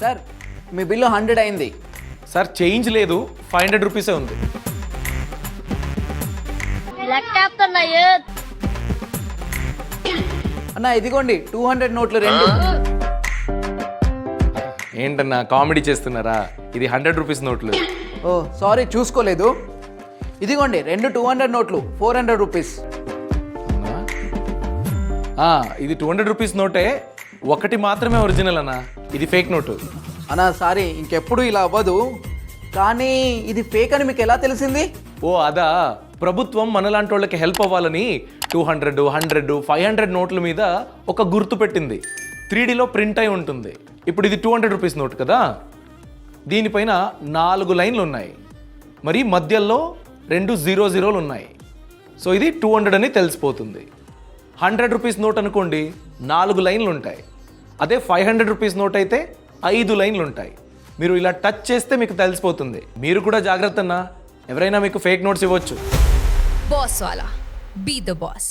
Sir మీ bill 100 అయింది. Sir change లేదు, 500 రూపీసే ఉంది. అన్న ఇదిగోండి 200 నోట్లు రెండు. ఏంటన్నా కామెడీ చేస్తున్నారా? ఇది 100 రూపీస్ నోట్లు. ఓ సారీ చూసుకోలేదు. ఇదిగోండి రెండు 200 నోట్లు 400 రూపీస్. ఇది 200 రూపీస్ నోటే, ఒకటి మాత్రమే ఒరిజినల్ అన్న, ఇది ఫేక్ నోటు. అన్నా సారీ ఇంకెప్పుడు ఇలా అవ్వదు. కానీ ఇది ఫేక్ అని మీకు ఎలా తెలిసింది? ఓ అదా, ప్రభుత్వం మనలాంటి వాళ్ళకి హెల్ప్ అవ్వాలని 200, 100, 500 నోట్ల మీద ఒక గుర్తు పెట్టింది. 3Dలో ప్రింట్ అయి ఉంటుంది. ఇప్పుడు ఇది 200 రూపీస్ నోట్ కదా, దీనిపైన 4 లైన్లు ఉన్నాయి, మరి మధ్యలో 2 00లు ఉన్నాయి. సో ఇది 200 అని తెలిసిపోతుంది. 100 రూపీస్ నోట్ అనుకోండి, 4 లైన్లు ఉంటాయి. అదే 500 రూపీస్ నోట్ అయితే 5 లైన్లు ఉంటాయి. మీరు ఇలా టచ్ చేస్తే మీకు తెలిసిపోతుంది. మీరు కూడా జాగ్రత్త అన్న, ఎవరైనా మీకు ఫేక్ నోట్స్ ఇవ్వచ్చు. బాస్ వాలా, బీ ద బాస్.